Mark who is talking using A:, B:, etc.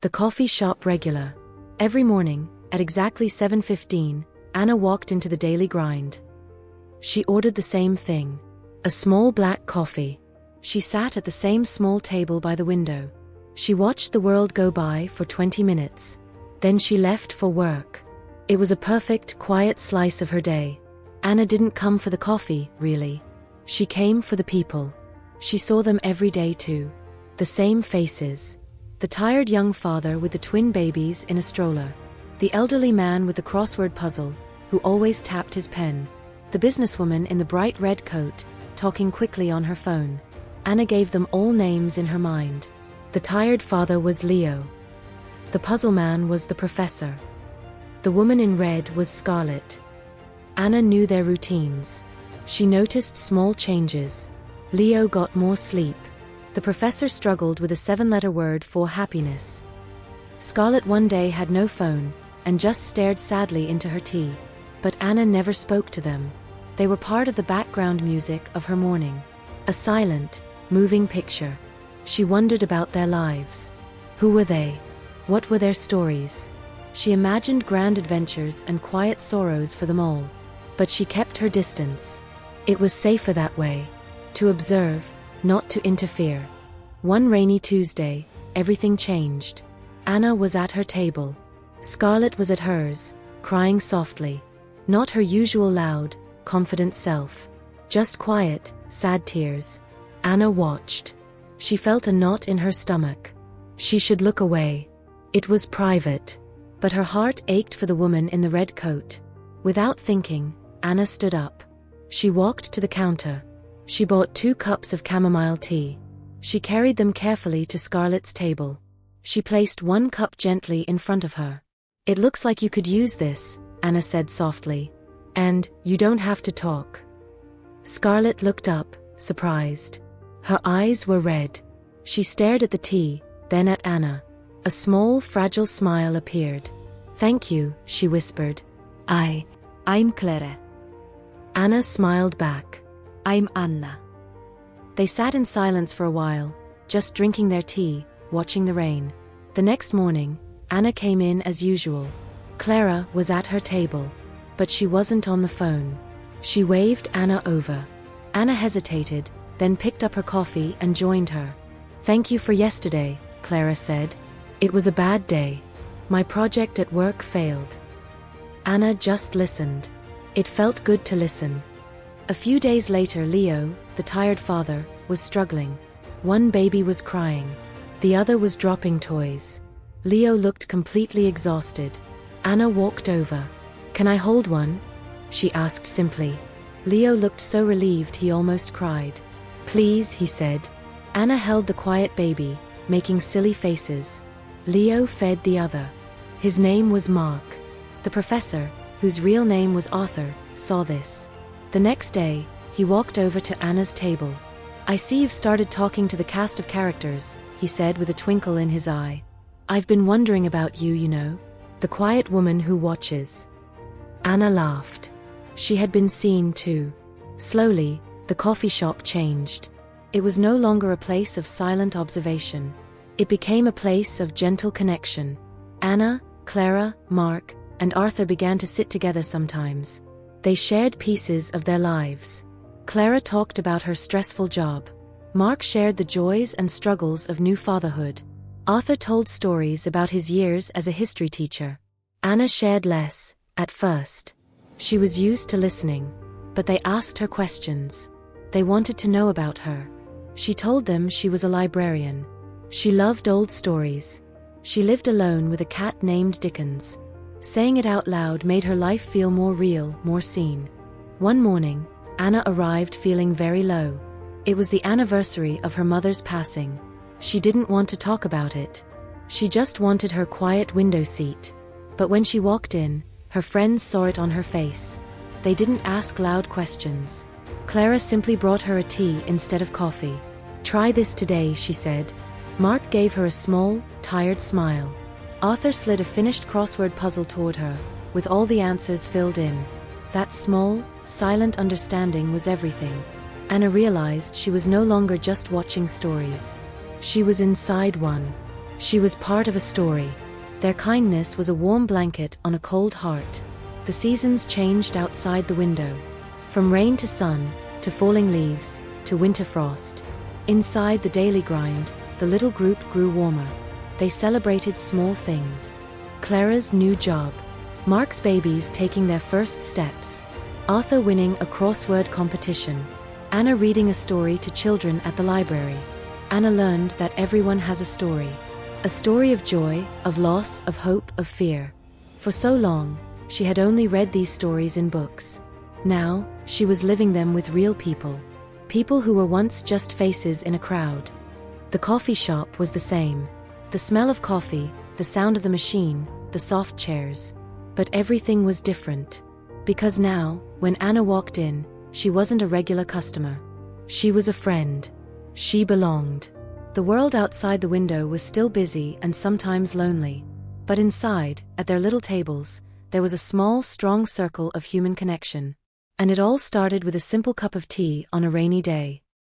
A: The coffee shop regular. Every morning, at exactly 7:15, Anna walked into the daily grind. She ordered the same thing. A small black coffee. She sat at the same small table by the window. She watched the world go by for 20 minutes. Then she left for work. It was a perfect, quiet slice of her day. Anna didn't come for the coffee, really. She came for the people. She saw them every day too. The same faces. The tired young father with the twin babies in a stroller. The elderly man with the crossword puzzle, who always tapped his pen. The businesswoman in the bright red coat, talking quickly on her phone. Anna gave them all names in her mind. The tired father was Leo. The puzzle man was the professor. The woman in red was Scarlett. Anna knew their routines. She noticed small changes. Leo got more sleep. The professor struggled with a 7-letter word for happiness. Scarlett one day had no phone, and just stared sadly into her tea. But Anna never spoke to them. They were part of the background music of her morning. A silent, moving picture. She wondered about their lives. Who were they? What were their stories? She imagined grand adventures and quiet sorrows for them all. But she kept her distance. It was safer that way. To observe, not to interfere. One rainy Tuesday, everything changed. Anna was at her table. Scarlett was at hers, crying softly. Not her usual loud, confident self. Just quiet, sad tears. Anna watched. She felt a knot in her stomach. She should look away. It was private. But her heart ached for the woman in the red coat. Without thinking, Anna stood up. She walked to the counter. She bought 2 cups of chamomile tea. She carried them carefully to Scarlett's table. She placed 1 cup gently in front of her. "It looks like you could use this," Anna said softly. "And you don't have to talk." Scarlett looked up, surprised. Her eyes were red. She stared at the tea, then at Anna. A small, fragile smile appeared. "Thank you," she whispered.
B: I'm Clara.
A: Anna smiled back.
B: I'm Anna."
A: They sat in silence for a while, just drinking their tea, watching the rain. The next morning, Anna came in as usual. Clara was at her table, but she wasn't on the phone. She waved Anna over. Anna hesitated, then picked up her coffee and joined her. "Thank you for yesterday," Clara said. "It was a bad day. My project at work failed." Anna just listened. It felt good to listen. A few days later, Leo, the tired father, was struggling. One baby was crying. The other was dropping toys. Leo looked completely exhausted. Anna walked over. "Can I hold one?" she asked simply. Leo looked so relieved he almost cried. "Please," he said. Anna held the quiet baby, making silly faces. Leo fed the other. His name was Mark. The professor, whose real name was Arthur, saw this. The next day, he walked over to Anna's table. "I see you've started talking to the cast of characters," he said with a twinkle in his eye. "I've been wondering about you, you know. The quiet woman who watches." Anna laughed. She had been seen too. Slowly, the coffee shop changed. It was no longer a place of silent observation. It became a place of gentle connection. Anna, Clara, Mark, and Arthur began to sit together sometimes. They shared pieces of their lives. Clara talked about her stressful job. Mark shared the joys and struggles of new fatherhood. Arthur told stories about his years as a history teacher. Anna shared less, at first. She was used to listening. But they asked her questions. They wanted to know about her. She told them she was a librarian. She loved old stories. She lived alone with a cat named Dickens. Saying it out loud made her life feel more real, more seen. One morning, Anna arrived feeling very low. It was the anniversary of her mother's passing. She didn't want to talk about it. She just wanted her quiet window seat. But when she walked in, her friends saw it on her face. They didn't ask loud questions. Clara simply brought her a tea instead of coffee. "Try this today," she said. Mark gave her a small, tired smile. Arthur slid a finished crossword puzzle toward her, with all the answers filled in. That small, silent understanding was everything. Anna realized she was no longer just watching stories. She was inside one. She was part of a story. Their kindness was a warm blanket on a cold heart. The seasons changed outside the window. From rain to sun, to falling leaves, to winter frost. Inside the daily grind, the little group grew warmer. They celebrated small things. Clara's new job. Mark's babies taking their first steps. Arthur winning a crossword competition. Anna reading a story to children at the library. Anna learned that everyone has a story. A story of joy, of loss, of hope, of fear. For so long, she had only read these stories in books. Now, she was living them with real people. People who were once just faces in a crowd. The coffee shop was the same. The smell of coffee, the sound of the machine, the soft chairs. But everything was different. Because now, when Anna walked in, she wasn't a regular customer. She was a friend. She belonged. The world outside the window was still busy and sometimes lonely. But inside, at their little tables, there was a small, strong circle of human connection. And it all started with a simple cup of tea on a rainy day.